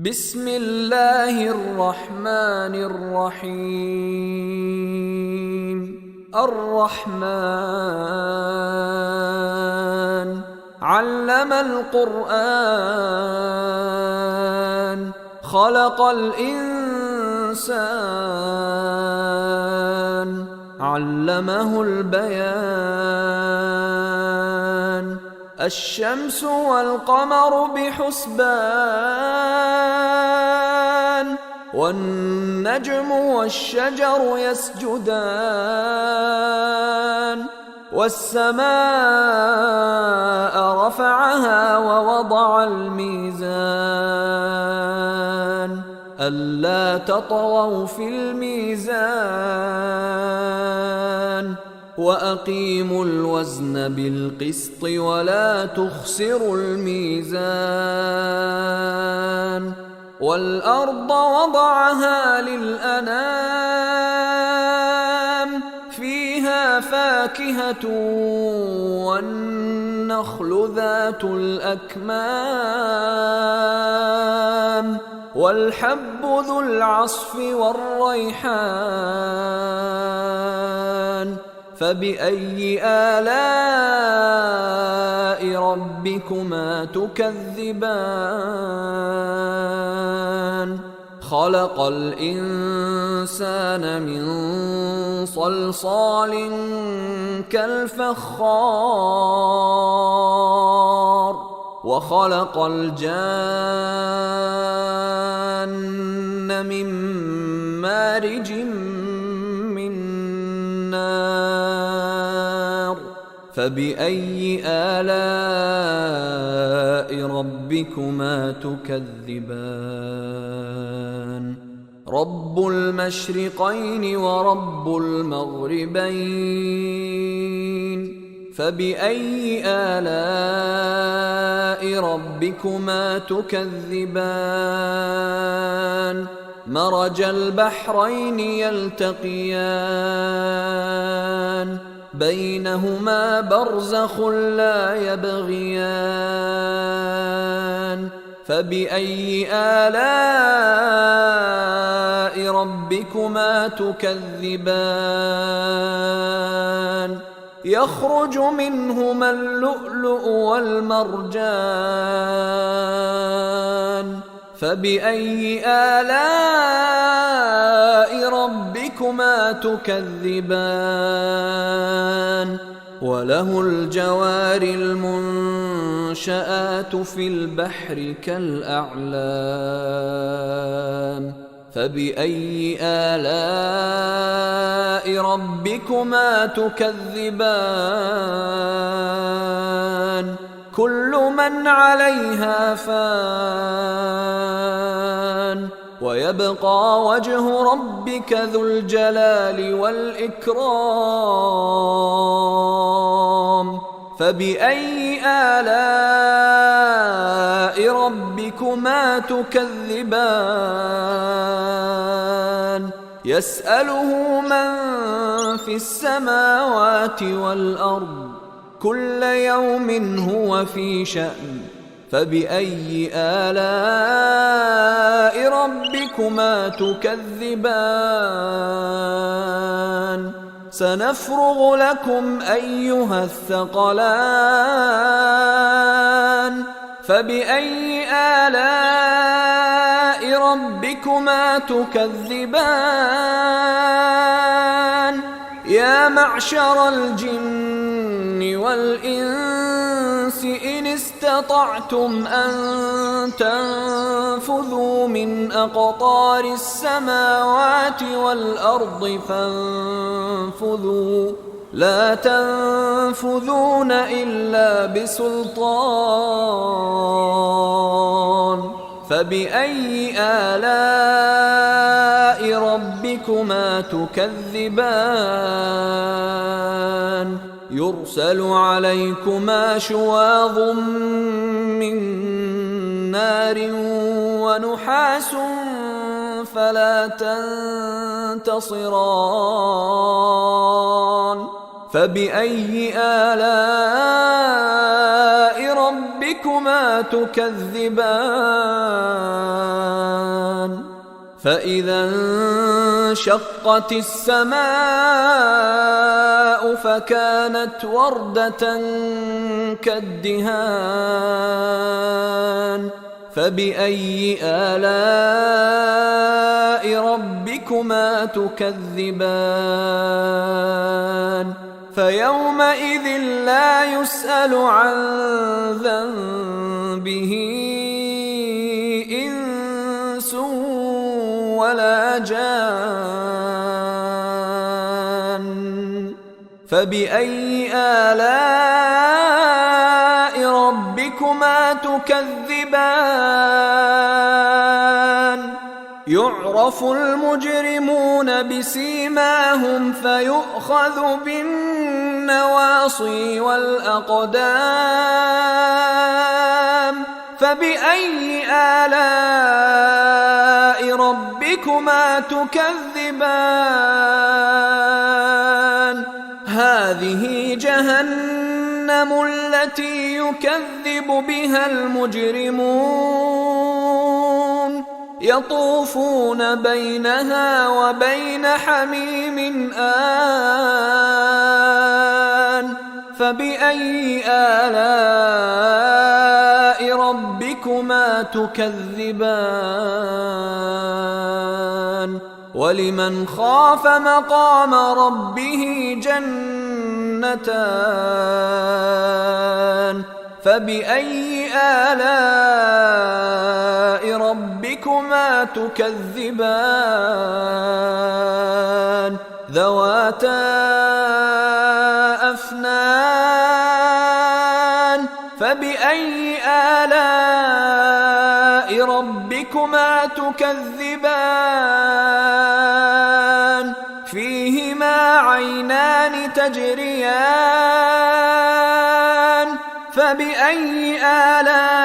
بسم الله الرحمن الرحيم. الرحمن علم القرآن خلق الإنسان علمه البيان. الشمس والقمر بحسبان والنجم والشجر يسجدان. والسماء رفعها ووضع الميزان ألا تطغوا في الميزان وأقيموا الوزن بالقسط ولا تخسروا الميزان. والأرض وضعها للأنام فيها فاكهة والنخل ذات الأكمام والحب ذو العصف والريحان. فبأي آلاء ربكما تكذبان؟ خلق الإنسان من صلصال كالفخار وخلق الجان من مارج من نار. فبأي آلاء ربكما تكذبان؟ رب المشرقين ورب المغربين. فبأي آلاء ربكما تكذبان؟ مرج البحرين يلتقيان بينهما برزخ لا يبغيان. فبأي آلاء ربكما تكذبان؟ يخرج منهما اللؤلؤ والمرجان. فبأي آلاء ربكما تكذبان؟ وله الجوار المنشآت في البحر كالأعلام. فبأي آلاء ربكما تكذبان؟ كل من عليها فان ويبقى وجه ربك ذو الجلال والإكرام. فبأي آلاء ربكما تكذبان؟ يسأله من في السماوات والأرض كل يوم هو في شأن. فبأي آلاء ربكما تكذبان؟ سنفرغ لكم أيها الثقلان. فبأي آلاء ربكما تكذبان؟ يا معشر الجن والإنس إن استطعتم أن تنفذوا من أقطار السماوات والأرض فانفذوا لا تنفذون إلا بسلطان. فبأي آلاء ربكما تكذبان؟ يرسل عليكما شواظ من نار ونحاس فلا تنتصران. فبأي آلاء ربكما تكذبان فإذا انشقت السماء فكانت وردة كالدهان فبأي آلاء ربكما تكذبان فيومئذ لا يسأل عن ذنبه إنس ولا جان فبأي آلاء ربكما تكذبان يعرف المجرمون بسيماهم فيؤخذ بالنواصي والأقدام فبأي آلاء ربكما تكذبان هذه جهنم التي يكذب بها المجرمون يطوفون بينها وبين حميم آن فبأي آلاء ربكما تكذبان ولمن خاف مقام ربه جنتان فبأي آلاء ربكما تكذبان ذواتا أفنان فبأي آلاء ربكما تكذبان فيهما عينان تجريان فبأي آلاء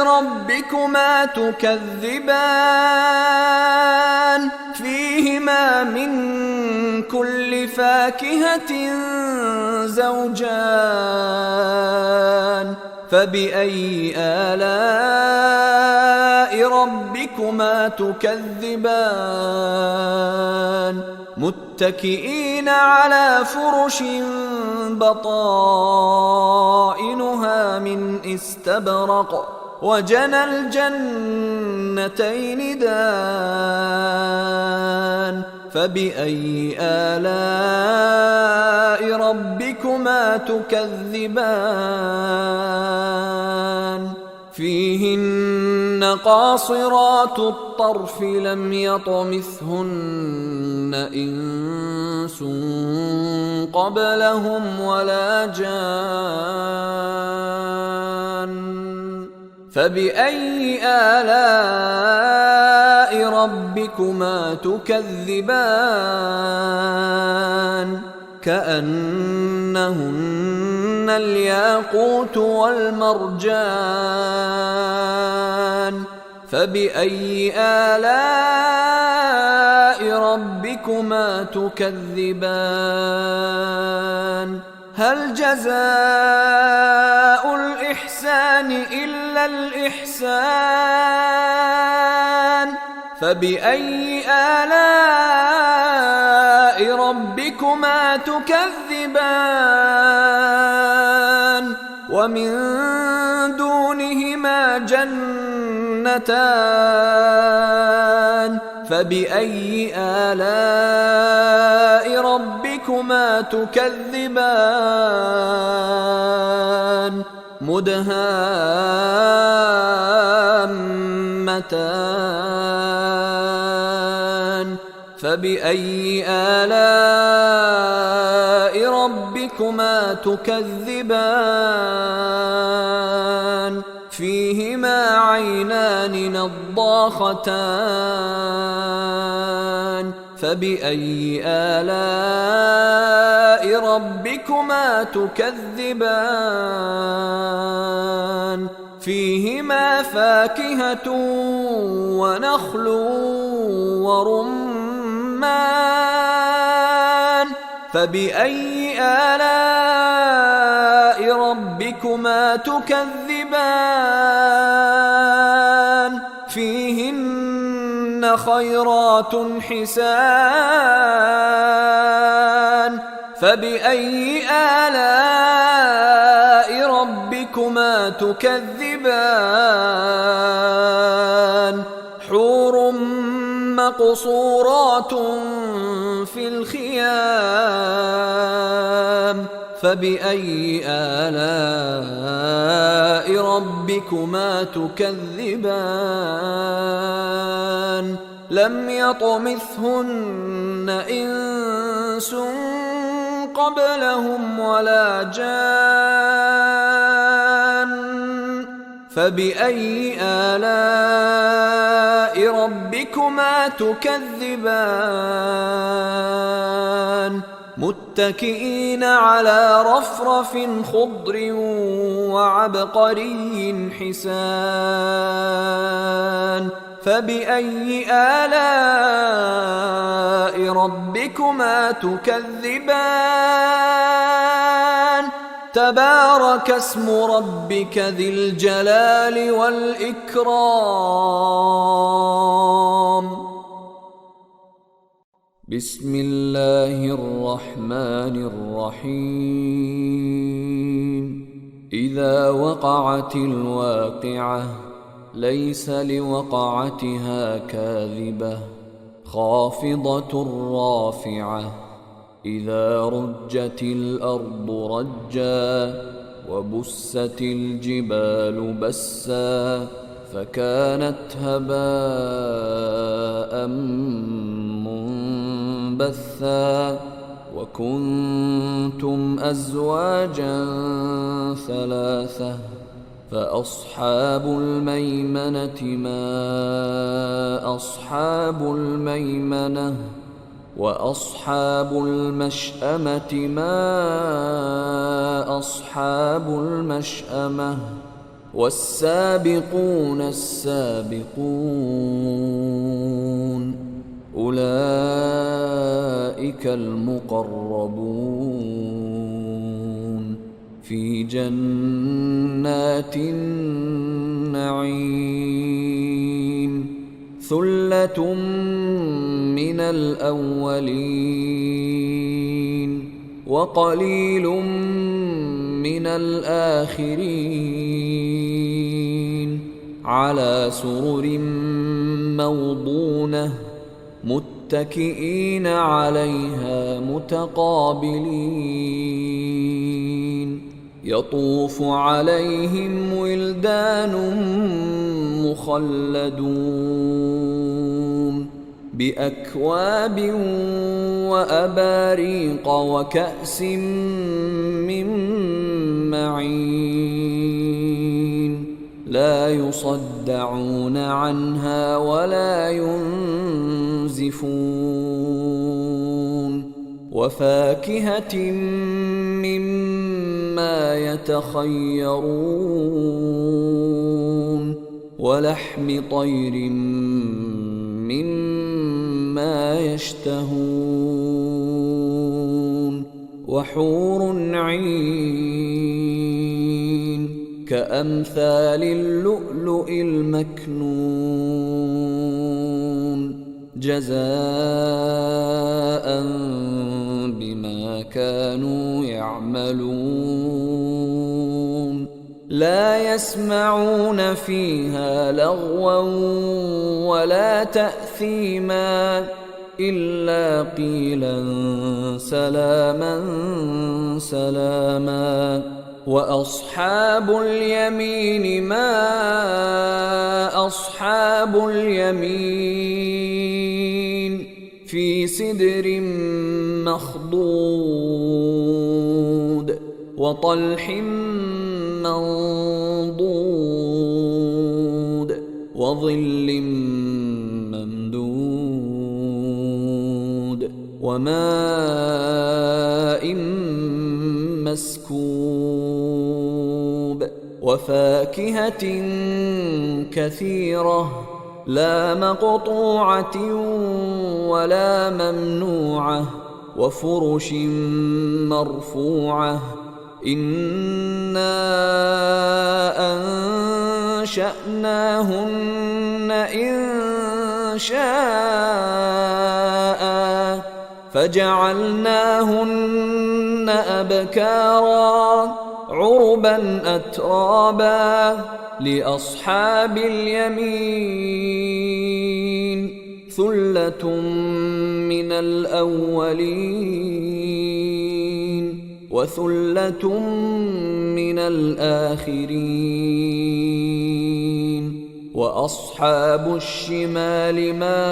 ربكما تكذبان فيهما من كل فاكهة زوجان فبأي آلاء ربكما تكذبان متكئين على فرش بطائنها من استبرق وجنى الجنتين دان فبأي آلاء ربكما تكذبان فيهن قاصرات الطرف لم يطمثهن إنس قبلهم ولا جان فبأي آلاء ربكما تكذبان كأنهن الياقوت والمرجان فبأي آلاء ربكما تكذبان هل جزاء الإحسان إلا الإحسان فبأي آلاء ربكما تكذبان ومن دونهما جنتان فبأي آلاء ربكما تكذبان مدهامتان فبأي آلاء ربكما تكذبان فيهما عينان نضاختان فبأي آلاء ربكما تكذبان فيهما فاكهة ونخل ورمان فبأي آلاء ربكما تكذبان فيهن خيرات حسان فبأي آلاء ربكما تكذبان حور مقصورات في الخيام فبأي آلاء ربكما تكذبان لم يطمثهن إنس قبلهم ولا جان فبأي آلاء ربكما تكذبان متكئين على رفرف خضر وعبقري حسان فبأي آلاء ربكما تكذبان تبارك اسم ربك ذي الجلال والإكرام بسم الله الرحمن الرحيم إذا وقعت الواقعة ليس لوقعتها كاذبة خافضة رافعة إذا رجت الأرض رجا وبست الجبال بسا فكانت هباء منبثا وكنتم أزواجا ثلاثة فأصحاب الميمنة ما أصحاب الميمنة وأصحاب المشأمة ما أصحاب المشأمة والسابقون السابقون أولئك المقربون في جنات النعيم ثلة من الأولين وقليل من الآخرين على سرر موضونة متكئين عليها متقابلين يطوف عليهم ولدان مخلدون بأكواب وأباريق وكأس من معين لا يصدعون عنها ولا ينزفون وفاكهة مما يتخيرون ولحم طير مما يشتهون وحور عين كأمثال اللؤلؤ المكنون جزاء بما كانوا يعملون لا يسمعون فيها لغوا ولا تأثيما إلا قيلا سلاما سلاما وأصحاب اليمين ما أصحاب اليمين في سدر مخضود وطلح منضود وظل ممدود وماء مسكوب وفاكهة كثيرة لا مقطوعة ولا ممنوعة وفرش مرفوعة إنا أنشأناهن إن شاء فجعلناهن أبكارا عربا أترابا لأصحاب اليمين ثلة من الأولين وثلة من الآخرين وأصحاب الشمال ما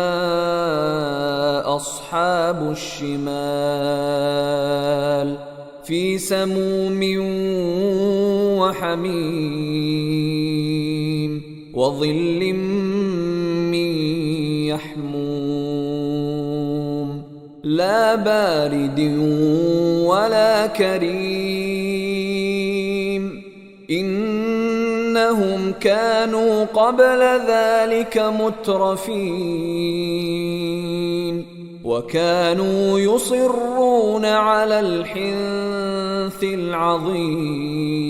أصحاب الشمال في سموم وحميم وظل من يحموم لا بارد ولا كريم إنهم كانوا قبل ذلك مترفين وكانوا يصرون على الحنث العظيم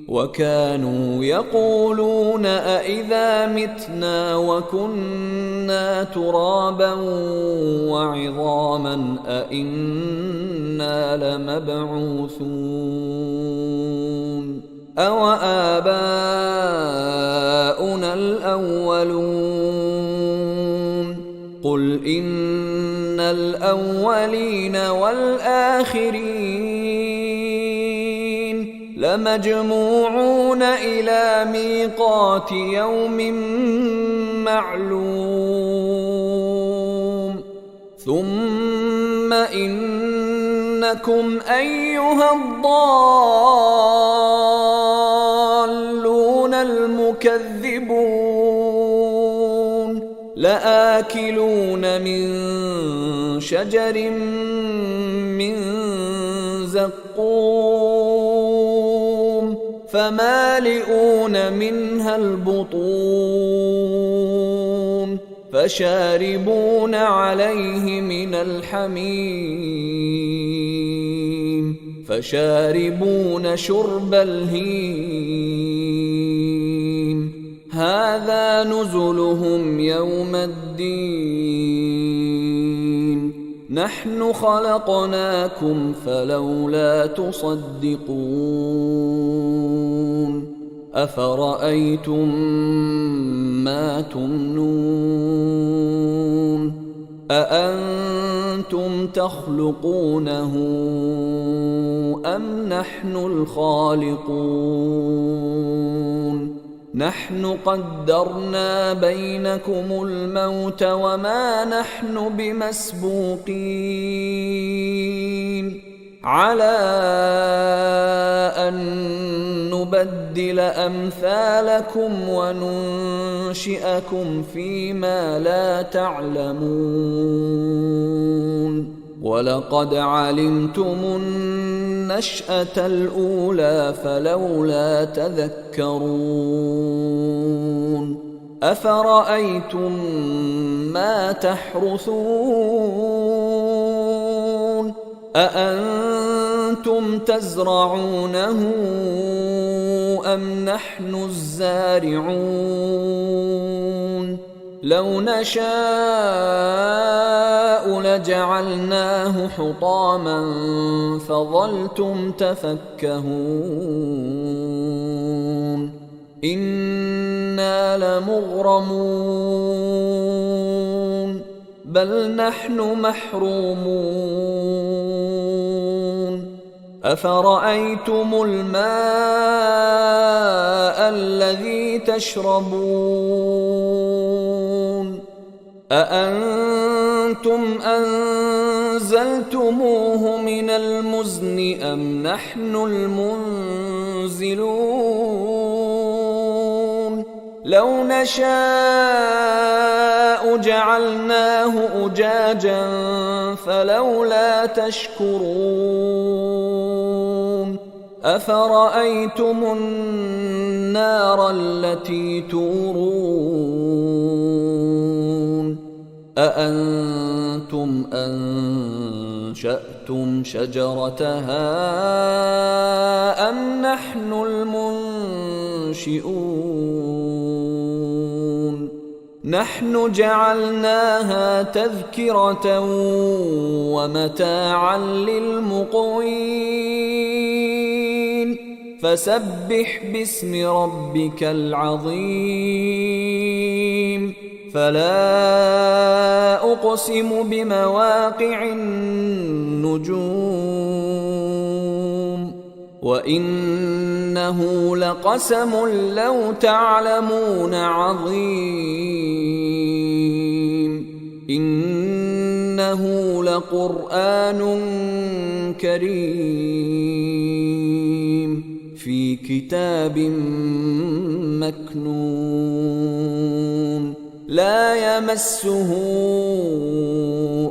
وكانوا يقولون أإذا متنا وكنا ترابا وعظاما أإنا لمبعوثون أو آباؤنا الأولون قل إن الأولين والآخرين لمجموعون إلى ميقات يوم معلوم ثم إنكم أيها الضالون المكذبون لآكلون من شجر من زقوم فمالئون منها البطون فشاربون عليه من الحميم فشاربون شرب الهيم هذا نزلهم يوم الدين نحن خلقناكم فلولا تصدقون أفرأيتم ما تمنون أأنتم تخلقونه أم نحن الخالقون نحن قدرنا بينكم الموت وما نحن بمسبوقين على أن نبدل أمثالكم وننشئكم فيما لا تعلمون ولقد علمتم النشأة الأولى فلولا تذكرون أفرأيتم ما تحرثون أأنتم تزرعونه أم نحن الزارعون لو نشاء لجعلناه حطاما فظلتم تفكهون إنا لمغرمون بل نحن محرومون أفرأيتم الماء الذي تشربون أأنتم أنزلتموه من المزن أم نحن المنزلون لو نشاء جعلناه أجاجا فلولا تشكرون أفرأيتم النار التي تورون أأنتم أنشأتم شجرتها أم نحن المنشئون نحن جعلناها تذكرة ومتاعا للمقوين فسبح باسم ربك العظيم فلا أقسم بمواقع النجوم وإنه لقسم لو تعلمون عظيم إنه لقرآن كريم في كتاب مكنون لا يمسه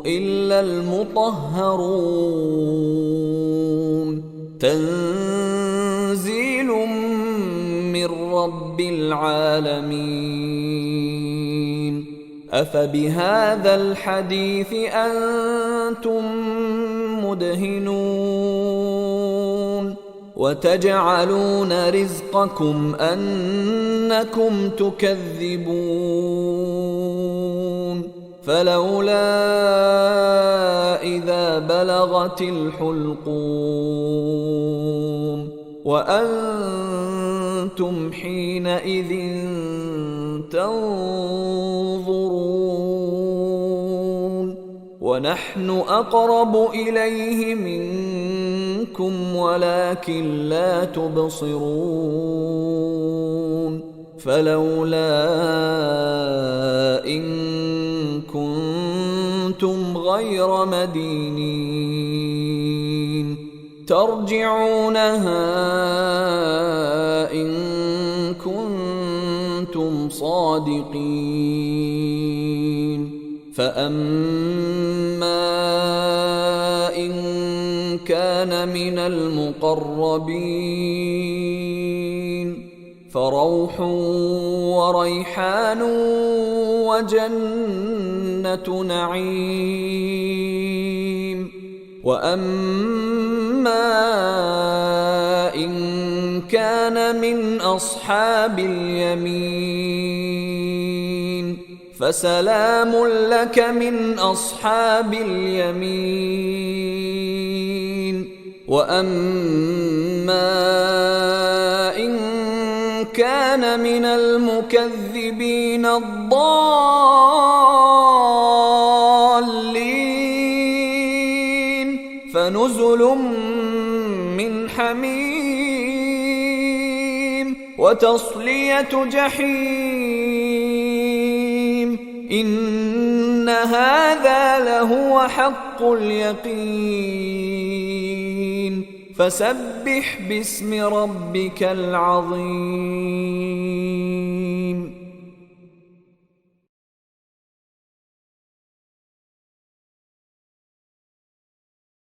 إلا المطهرون تنزيل من رب العالمين أفبهذا الحديث أنتم مدهنون وتجعلون رزقكم أنكم تكذبون فلولا إذا بلغت الحلقوم وأنتم حينئذ تنظرون ونحن أقرب إليه منكم ولكن لا تبصرون فلولا إن كنتم غير مدينين ترجعونها إن كنتم صادقين فأما إن كان من المقربين فروح وريحان وجنة نعيم وأما إن كان من أصحاب اليمين فسلام لك من أصحاب اليمين وأما إن كان من المكذبين الضالين فنزل من حميم وتصلية جحيم إن هذا لهو حق اليقين فسبح باسم ربك العظيم